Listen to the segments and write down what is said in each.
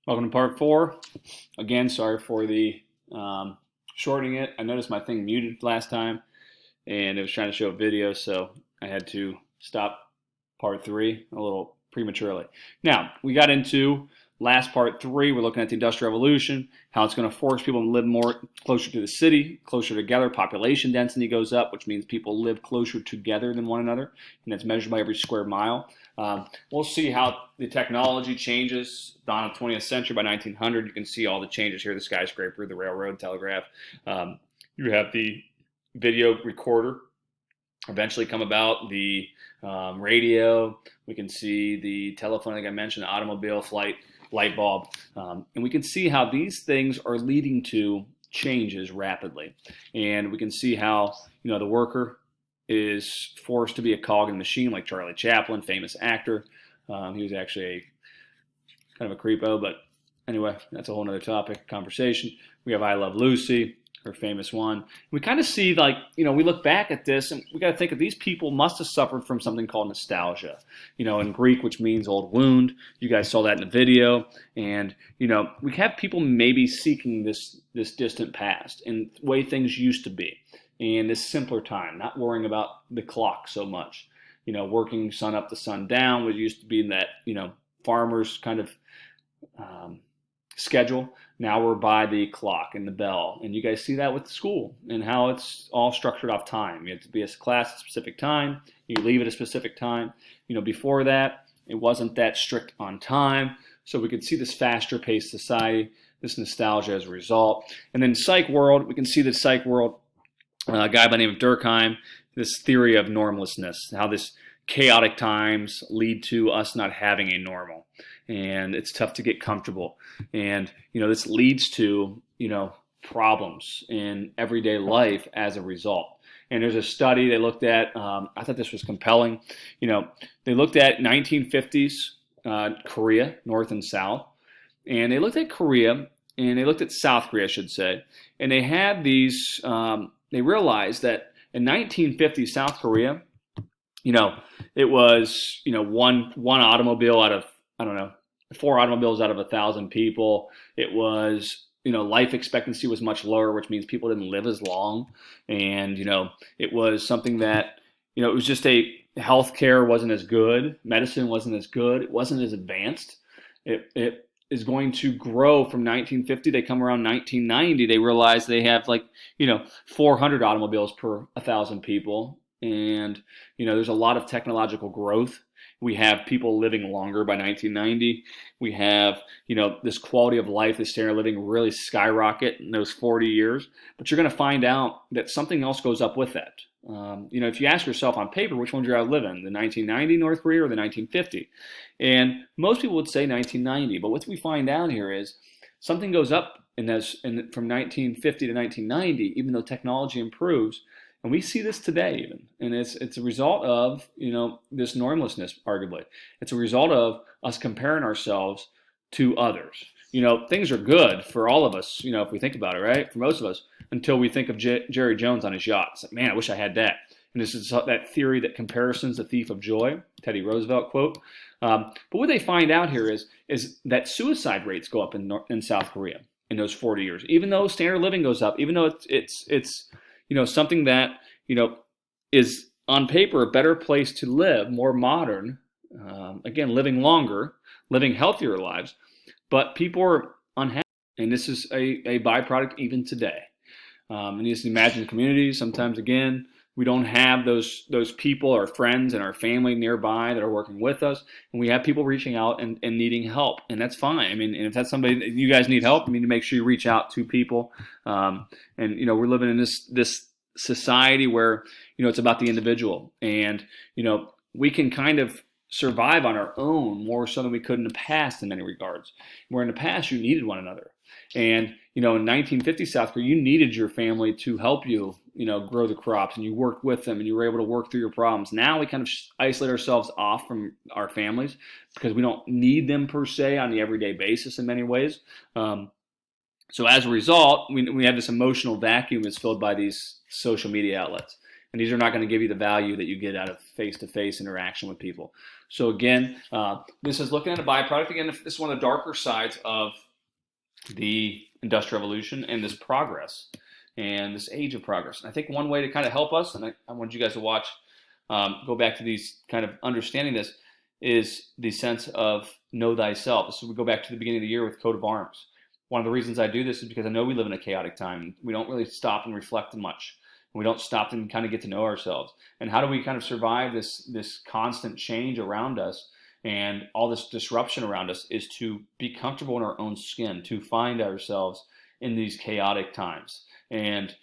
Welcome to part four. Again, sorry for the shortening it. I noticed my thing muted last time and it was trying to show a video, so I had to stop part three a little prematurely. Now, we got into last part three. We're looking at the Industrial Revolution, how it's going to force people to live more closer to the city, closer together. Population density goes up, which means people live closer together than one another, and that's measured by every square mile. We'll see how the technology changes. Dawn of the 20th century, by 1900, you can see all the changes here: the skyscraper, the railroad, telegraph. You have the video recorder eventually come about, the radio. We can see the telephone, like I mentioned, the automobile, flight, light bulb. And we can see how these things are leading to changes rapidly. And we can see how, the worker is forced to be a cog in the machine, like Charlie Chaplin, famous actor. He was actually kind of a creepo, but anyway, that's a whole other topic, conversation. We have I Love Lucy, her famous one. We kind of see, we look back at this and we got to think that these people must have suffered from something called nostalgia, in Greek, which means old wound. You guys saw that in the video. And, we have people maybe seeking this distant past and the way things used to be, and this simpler time, not worrying about the clock so much. Working sun up to sun down was used to be in that, farmers kind of schedule. Now we're by the clock and the bell. And you guys see that with the school and how it's all structured off time. You have to be a class at a specific time. You leave at a specific time. Before that, it wasn't that strict on time. So we could see this faster paced society, this nostalgia as a result. And then psych world, we can see the psych world, a guy by the name of Durkheim, this theory of normlessness, how this chaotic times lead to us not having a normal. And it's tough to get comfortable. And, this leads to, problems in everyday life as a result. And there's a study they looked at, I thought this was compelling. They looked at 1950s Korea, North and South. And they looked at Korea, and they looked at South Korea, I should say. And they had these, they realized that in 1950 South Korea, it was, one automobile out of, 4 automobiles out of 1,000 people. It was, life expectancy was much lower, which means people didn't live as long. And, it was something that, it was just healthcare wasn't as good. Medicine wasn't as good. It wasn't as advanced. It is going to grow from 1950. They come around 1990. They realize they have 400 automobiles per 1,000 people. And, there's a lot of technological growth. We have people living longer by 1990. We have, this quality of life, this standard of living really skyrocket in those 40 years. But you're going to find out that something else goes up with that. If you ask yourself on paper, which one would you rather live in, the 1990 North Korea or the 1950? And most people would say 1990. But what we find out here is something goes up from 1950 to 1990, even though technology improves. And we see this today even. And it's a result of, this normlessness, arguably. It's a result of us comparing ourselves to others. Things are good for all of us, if we think about it, right? For most of us, until we think of Jerry Jones on his yacht. It's like, man, I wish I had that. And this is that theory that comparison's the thief of joy, Teddy Roosevelt quote. But what they find out here is that suicide rates go up in South Korea in those 40 years. Even though standard of living goes up, even though it's something that, is on paper a better place to live, more modern, again, living longer, living healthier lives, but people are unhappy. And this is a byproduct even today. And you just imagine communities, sometimes, again, we don't have those people, our friends and our family nearby that are working with us. And we have people reaching out and needing help. And that's fine. I mean, and if that's somebody that you guys need help, you need to make sure you reach out to people. And, we're living in this society where, it's about the individual. And, we can kind of survive on our own more so than we could in the past in many regards. Where in the past you needed one another. And, in 1950 South Korea, you needed your family to help you, grow the crops, and you worked with them and you were able to work through your problems. Now we kind of isolate ourselves off from our families because we don't need them per se on the everyday basis in many ways. So as a result, we have this emotional vacuum that's filled by these social media outlets. And these are not going to give you the value that you get out of face-to-face interaction with people. So again, this is looking at a byproduct. Again, this is one of the darker sides of the Industrial Revolution and this progress and this age of progress. And I think one way to kind of help us, and I want you guys to watch, go back to these kind of understanding this, is the sense of know thyself. So we go back to the beginning of the year with coat of arms. One of the reasons I do this is because I know we live in a chaotic time. We don't really stop and reflect much. We don't stop and kind of get to know ourselves. And how do we kind of survive this constant change around us and all this disruption around us is to be comfortable in our own skin, to find ourselves in these chaotic times and,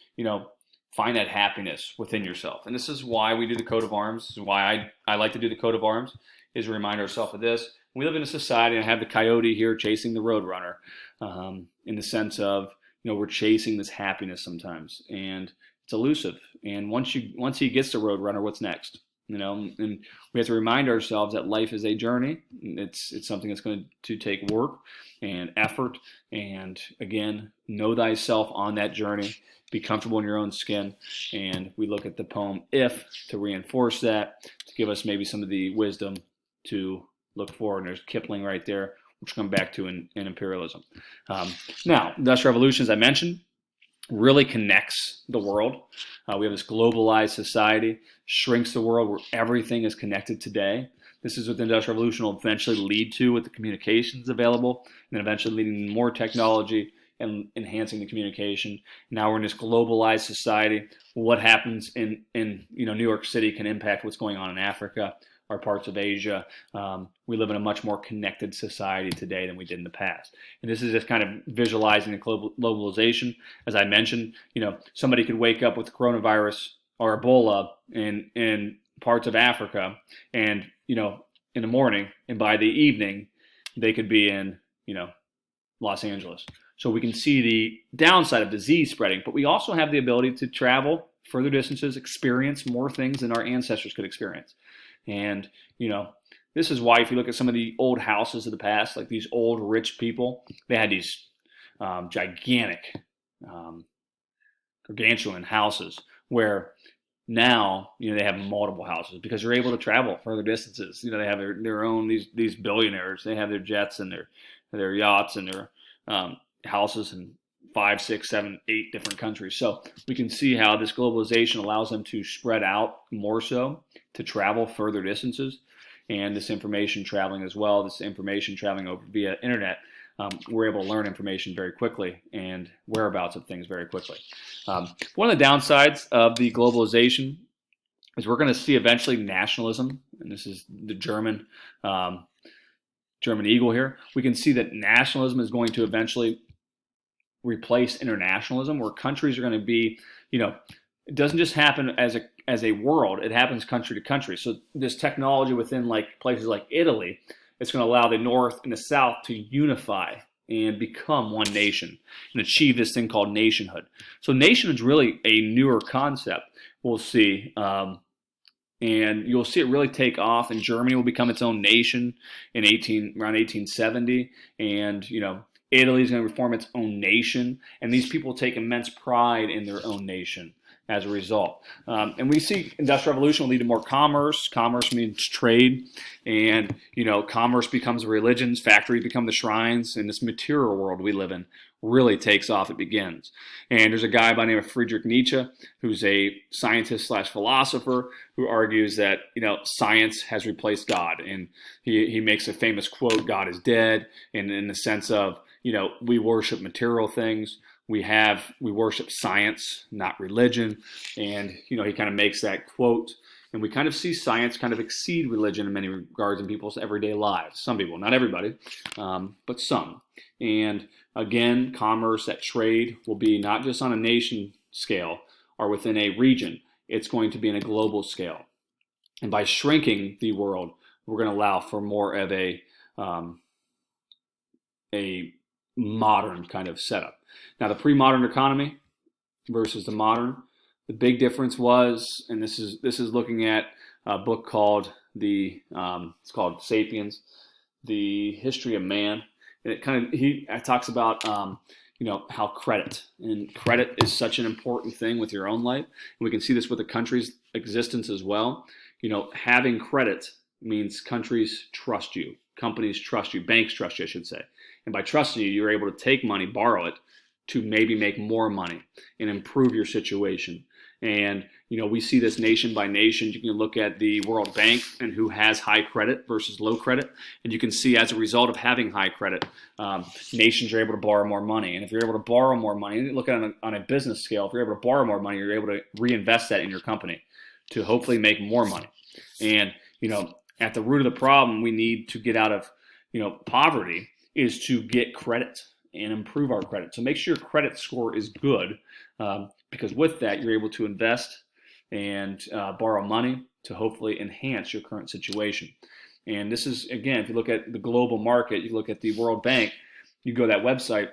find that happiness within yourself. And this is why we do the coat of arms. This is why I like to do the coat of arms, is to remind ourselves of this. We live in a society, and I have the coyote here chasing the roadrunner, in the sense of, we're chasing this happiness sometimes, and it's elusive. And once he gets the roadrunner, what's next? And we have to remind ourselves that life is a journey. It's something that's going to take work and effort. And again, know thyself on that journey. Be comfortable in your own skin. And we look at the poem If to reinforce that, to give us maybe some of the wisdom to look forward. And there's Kipling right there, which we'll come back to in imperialism. Now, Industrial Revolution, as I mentioned, really connects the world. We have this globalized society, shrinks the world where everything is connected today. This is what the Industrial Revolution will eventually lead to with the communications available, and then eventually leading to more technology and enhancing the communication. Now we're in this globalized society. What happens in New York City can impact what's going on in Africa or parts of Asia. We live in a much more connected society today than we did in the past. And this is just kind of visualizing the globalization. As I mentioned, somebody could wake up with coronavirus or Ebola in parts of Africa and, in the morning, and by the evening, they could be in, Los Angeles. So we can see the downside of disease spreading, but we also have the ability to travel further distances, experience more things than our ancestors could experience. And, this is why if you look at some of the old houses of the past, like these old rich people, they had these gigantic, gargantuan houses where now, they have multiple houses because they're able to travel further distances. They have their own, these billionaires, they have their jets and their yachts and their houses in 5, 6, 7, 8 different countries. So we can see how this globalization allows them to spread out more so, to travel further distances, and this information traveling as well, this information traveling over via internet, we're able to learn information very quickly and whereabouts of things very quickly. One of the downsides of the globalization is we're going to see eventually nationalism, and this is the German eagle here. We can see that nationalism is going to eventually replace internationalism, where countries are going to be, it doesn't just happen as a world, it happens country to country. So this technology within places like Italy, it's going to allow the North and the South to unify and become one nation and achieve this thing called nationhood. So nationhood is really a newer concept, we'll see. And you'll see it really take off, and Germany will become its own nation in around 1870. And, Italy is going to reform its own nation, and these people take immense pride in their own nation as a result. And we see Industrial Revolution will lead to more commerce. Commerce means trade, and commerce becomes religions, factories become the shrines, and this material world we live in really takes off. It begins. And there's a guy by the name of Friedrich Nietzsche, who's a scientist / philosopher, who argues that science has replaced God, and he makes a famous quote: "God is dead," and in the sense of we worship material things. We worship science, not religion. And, he kind of makes that quote. And we kind of see science kind of exceed religion in many regards in people's everyday lives. Some people, not everybody, but some. And again, commerce, that trade will be not just on a nation scale or within a region. It's going to be in a global scale. And by shrinking the world, we're going to allow for more of a modern kind of setup. Now, the pre-modern economy versus the modern, the big difference was, and this is looking at a book called it's called *Sapiens: The History of Man*, and it talks about how credit is such an important thing with your own life. And we can see this with a country's existence as well. Having credit means countries trust you, companies trust you, banks trust you, I should say. And by trusting you, you're able to take money, borrow it, to maybe make more money and improve your situation. And we see this nation by nation. You can look at the World Bank and who has high credit versus low credit, and you can see as a result of having high credit, nations are able to borrow more money. And if you're able to borrow more money, look at it on a business scale. If you're able to borrow more money, you're able to reinvest that in your company to hopefully make more money. And at the root of the problem, we need to get out of poverty is to get credit and improve our credit. So make sure your credit score is good, because with that, you're able to invest and borrow money to hopefully enhance your current situation. And this is, again, if you look at the global market, you look at the World Bank, you go to that website,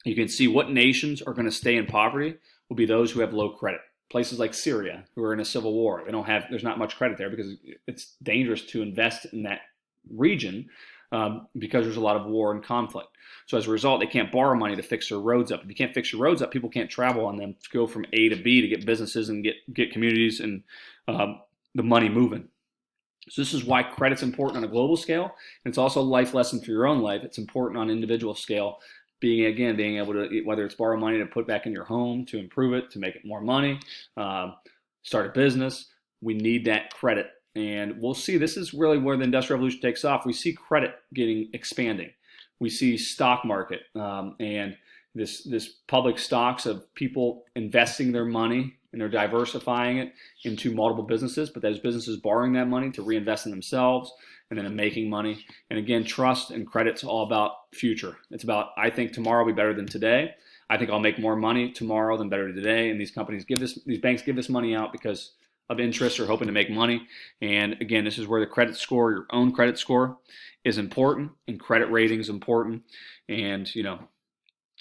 you can see what nations are going to stay in poverty will be those who have low credit. Places like Syria, who are in a civil war, there's not much credit there because it's dangerous to invest in that region, because there's a lot of war and conflict. So as a result, they can't borrow money to fix their roads up. If you can't fix your roads up, people can't travel on them to go from A to B to get businesses and get communities and the money moving. So this is why credit's important on a global scale. And it's also a life lesson for your own life. It's important on an individual scale, being able to, whether it's borrow money to put back in your home, to improve it, to make it more money, start a business. We need that credit. And we'll see, this is really where the Industrial Revolution takes off. We see credit expanding. We see stock market and this public stocks of people investing their money, and they're diversifying it into multiple businesses, but those businesses borrowing that money to reinvest in themselves and then making money. And again, trust and credit's all about future. It's about, I think tomorrow will be better than today. I think I'll make more money tomorrow than better today. And these banks give this money out because of interest or hoping to make money. And again, this is where the credit score, your own credit score, is important, and credit rating is important. And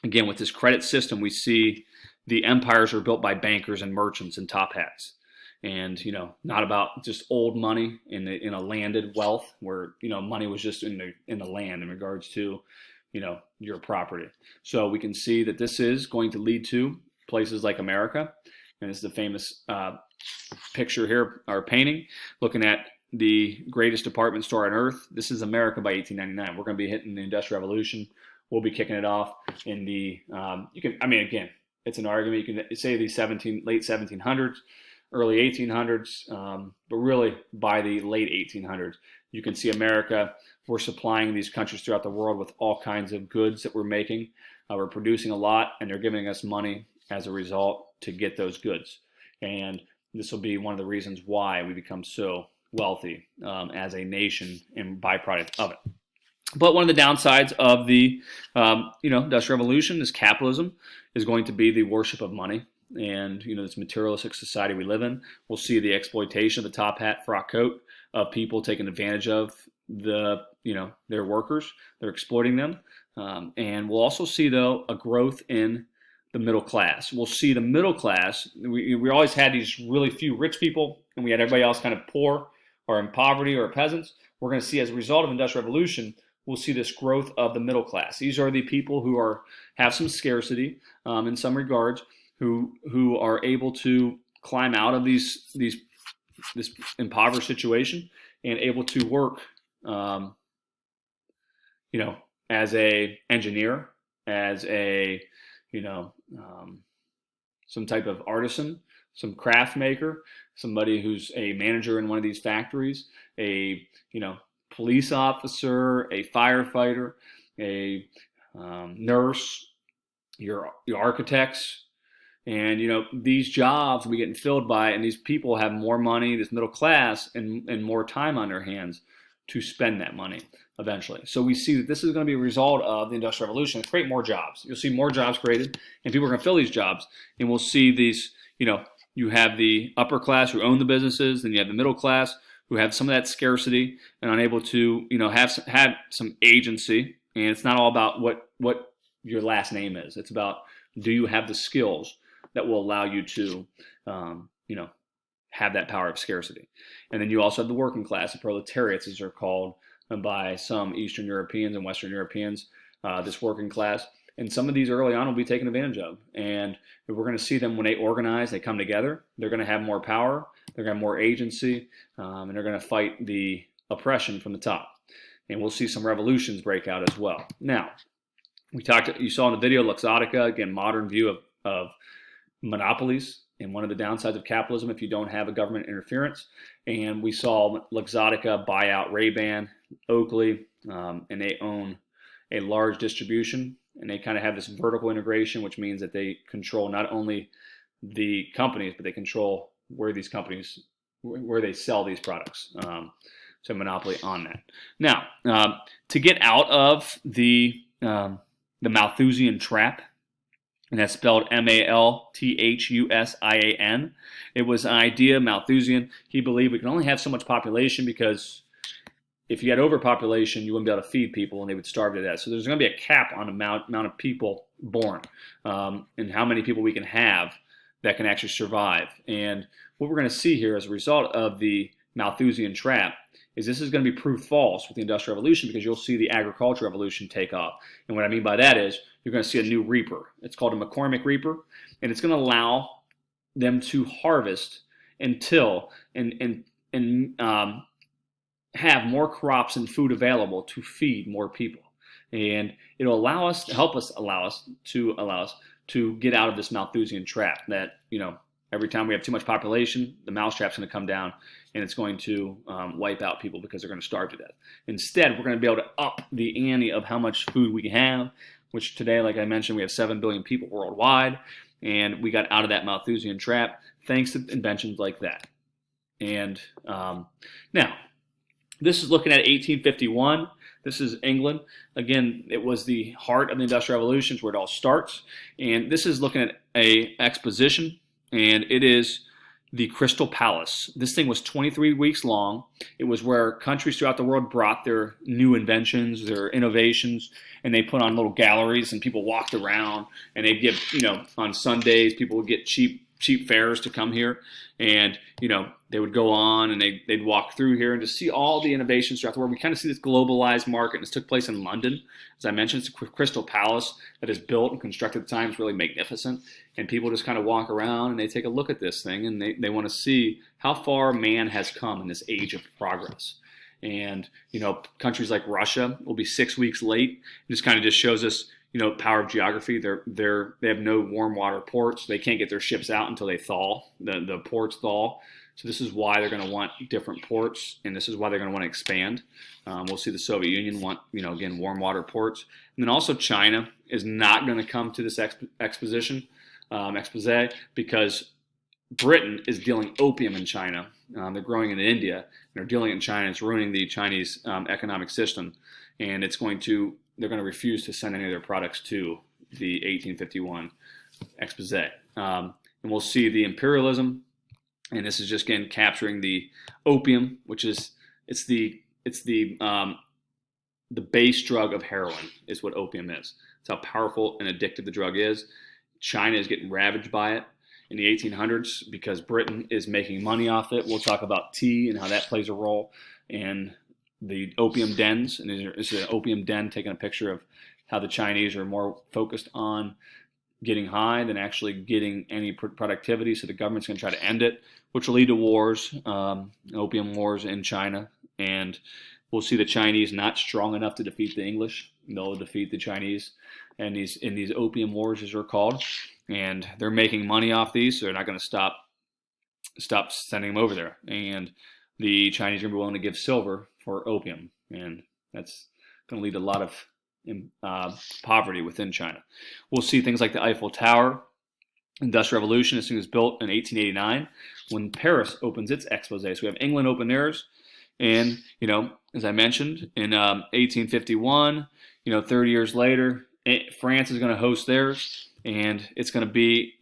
again, with this credit system, we see the empires are built by bankers and merchants and top hats. And not about just old money in a landed wealth where money was just in the land in regards to your property. So we can see that this is going to lead to places like America. And this is the famous picture here, our painting, looking at the greatest department store on earth. This is America by 1899. We're going to be hitting the Industrial Revolution. We'll be kicking it off in the, again, it's an argument. You can say the late 1700s, early 1800s, but really by the late 1800s, you can see America. We're supplying these countries throughout the world with all kinds of goods that we're making. We're producing a lot, and they're giving us money as a result to get those goods. And this will be one of the reasons why we become so wealthy as a nation and byproduct of it. But one of the downsides of the Industrial Revolution is capitalism is going to be the worship of money. And this materialistic society we live in, we'll see the exploitation of the top hat frock coat of people taking advantage of their workers. They're exploiting them. And we'll also see, though, a growth in the middle class. We'll see the middle class. We always had these really few rich people, and we had everybody else kind of poor or in poverty or peasants. We're going to see, as a result of Industrial Revolution, we'll see this growth of the middle class. These are the people who have some scarcity in some regards, who are able to climb out of this impoverished situation and able to work, as a engineer, as a some type of artisan, some craft maker, somebody who's a manager in one of these factories, a police officer, a firefighter, a nurse, your architects. And these jobs will be getting filled by, and these people have more money, this middle class, and more time on their hands to spend that money eventually. So we see that this is going to be a result of the Industrial Revolution. Create more jobs. You'll see more jobs created, and people are going to fill these jobs. And we'll see these, you have the upper class who own the businesses, then you have the middle class who have some of that scarcity and unable to, have some agency. And it's not all about what your last name is. It's about, do you have the skills that will allow you to, have that power of scarcity. And then you also have the working class, the proletariats, as they're called by some Eastern Europeans and Western Europeans, this working class. And some of these early on will be taken advantage of. And we're going to see them when they organize, they come together, they're going to have more power, they're going to have more agency, and they're going to fight the oppression from the top. And we'll see some revolutions break out as well. Now, you saw in the video Luxottica, again, modern view of monopolies and one of the downsides of capitalism if you don't have a government interference. And we saw Luxottica buy out Ray-Ban, Oakley, and they own a large distribution. And they kind of have this vertical integration, which means that they control not only the companies, but they control where they sell these products. So monopoly on that. Now, to get out of the Malthusian Trap, and that's spelled Malthusian. It was an idea, Malthusian. He believed we can only have so much population because if you had overpopulation, you wouldn't be able to feed people and they would starve to death. So there's going to be a cap on the amount of people born and how many people we can have that can actually survive. And what we're going to see here as a result of the Malthusian Trap is this is going to be proved false with the Industrial Revolution because you'll see the agricultural revolution take off. And what I mean by that is you're going to see a new reaper. It's called a McCormick reaper, and it's going to allow them to harvest until and have more crops and food available to feed more people. And it'll allow us to get out of this Malthusian trap that, every time we have too much population, the mousetrap's going to come down and it's going to wipe out people because they're going to starve to death. Instead, we're going to be able to up the ante of how much food we can have, which today, like I mentioned, we have 7 billion people worldwide, and we got out of that Malthusian trap thanks to inventions like that. And now, this is looking at 1851. This is England. Again, it was the heart of the Industrial Revolution, where it all starts. And this is looking at an exposition, and it is the Crystal Palace. This thing was 23 weeks long. It was where countries throughout the world brought their new inventions, their innovations, and they put on little galleries, and people walked around, and they'd give, on Sundays, people would get cheap fares to come here, and they would go on and they'd walk through here and just see all the innovations throughout the world. We kind of see this globalized market, and this took place in London. As I mentioned, it's a Crystal Palace that is built and constructed at the time. It's really magnificent, and people just kind of walk around and they take a look at this thing, and they want to see how far man has come in this age of progress. And countries like Russia will be 6 weeks late. This kind of just shows us power of geography. They have no warm water ports. They can't get their ships out until they thaw. The ports thaw. So this is why they're going to want different ports, and this is why they're going to want to expand. We'll see the Soviet Union want, again, warm water ports. And then also China is not going to come to this expose because Britain is dealing opium in China. They're growing it in India, and they're dealing it in China. It's ruining the Chinese economic system, and they're going to refuse to send any of their products to the 1851 expose. And we'll see the imperialism, and this is just again capturing the opium, which is it's the base drug of heroin is what opium is. It's how powerful and addictive the drug is. China is getting ravaged by it in the 1800s because Britain is making money off it. We'll talk about tea and how that plays a role in the opium dens. And this is an opium den taking a picture of how the Chinese are more focused on getting high than actually getting any productivity. So the government's going to try to end it, which will lead to wars, opium wars in China. And we'll see the Chinese not strong enough to defeat the English. They'll defeat the Chinese and in these opium wars, as they're called. And they're making money off these, so they're not going to stop sending them over there. And the Chinese are going to be willing to give silver for opium, and that's going to lead to a lot of poverty within China. We'll see things like the Eiffel Tower, Industrial Revolution. This thing was built in 1889 when Paris opens its expose. So we have England open theirs, and as I mentioned, in 1851, 30 years later, France is going to host theirs, and it's going to be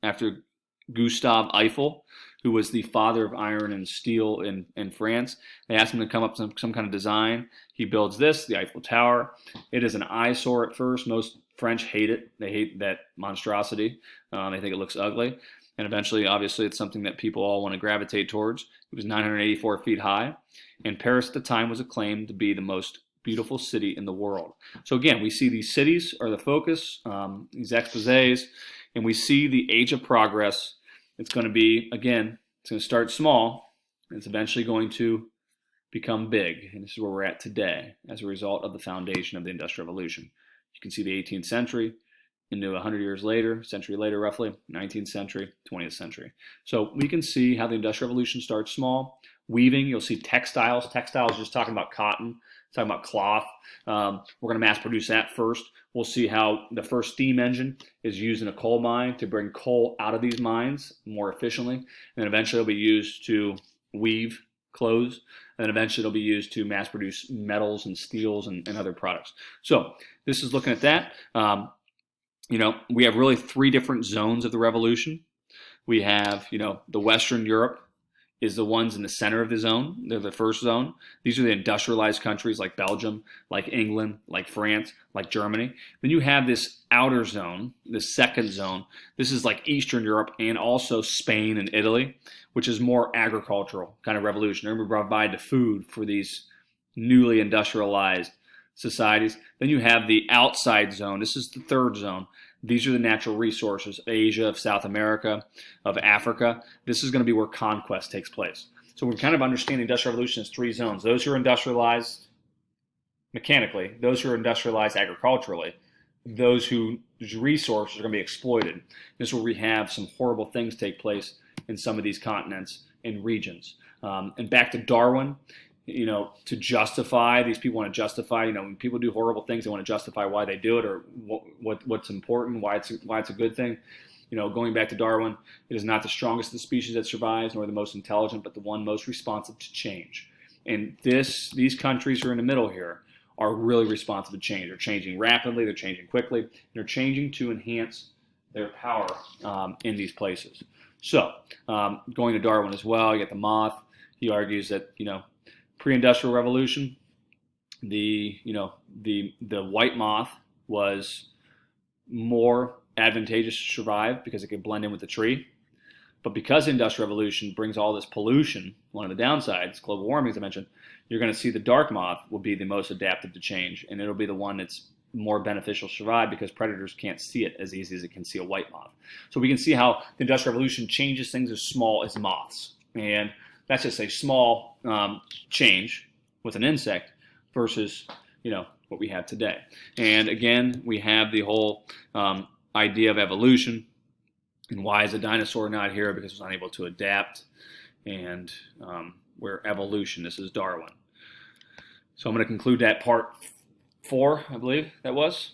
after Gustave Eiffel, who was the father of iron and steel in France. They asked him to come up with some kind of design. He builds this, the Eiffel Tower. It is an eyesore at first. Most French hate it. They hate that monstrosity. They think it looks ugly. And eventually, obviously, it's something that people all want to gravitate towards. It was 984 feet high. And Paris at the time was acclaimed to be the most beautiful city in the world. So again, we see these cities are the focus, these exposés, and we see the age of progress. It's going to be, again, it's going to start small, and it's eventually going to become big. And this is where we're at today as a result of the foundation of the Industrial Revolution. You can see the 18th century into 100 years later, century later roughly, 19th century, 20th century. So we can see how the Industrial Revolution starts small. Weaving, you'll see textiles. Textiles, just talking about cotton, talking about cloth. We're going to mass produce that first. We'll see how the first steam engine is used in a coal mine to bring coal out of these mines more efficiently. And then eventually it'll be used to weave clothes. And then eventually it'll be used to mass produce metals and steels and other products. So this is looking at that. We have really three different zones of the revolution. We have, the Western Europe is the ones in the center of the zone. They're the first zone. These are the industrialized countries like Belgium, like England, like France, like Germany. Then you have this outer zone, the second zone. This is like Eastern Europe and also Spain and Italy, which is more agricultural kind of revolution. They're going to provide the food for these newly industrialized societies. Then you have the outside zone. This is the third zone. These are the natural resources of Asia, of South America, of Africa. This is going to be where conquest takes place. So we kind of understand the Industrial Revolution as three zones. Those who are industrialized mechanically, those who are industrialized agriculturally, those whose resources are going to be exploited. This is where we have some horrible things take place in some of these continents and regions. And back to Darwin, to justify, these people want to justify, when people do horrible things, they want to justify why they do it or what's important, why it's a good thing. Going back to Darwin, it is not the strongest of the species that survives, nor the most intelligent, but the one most responsive to change. And these countries who are in the middle here are really responsive to change. They're changing rapidly, they're changing quickly, and they're changing to enhance their power in these places. So, going to Darwin as well, you get the moth. He argues that, pre-industrial revolution, the white moth was more advantageous to survive because it could blend in with the tree. But because the industrial revolution brings all this pollution, one of the downsides, global warming as I mentioned, you're going to see the dark moth will be the most adaptive to change, and it'll be the one that's more beneficial to survive because predators can't see it as easy as it can see a white moth. So we can see how the industrial revolution changes things as small as moths. And that's just a small change with an insect versus, what we have today. And again, we have the whole idea of evolution. And why is a dinosaur not here? Because it was unable to adapt. And we're evolution. This is Darwin. So I'm going to conclude that part 4, I believe that was.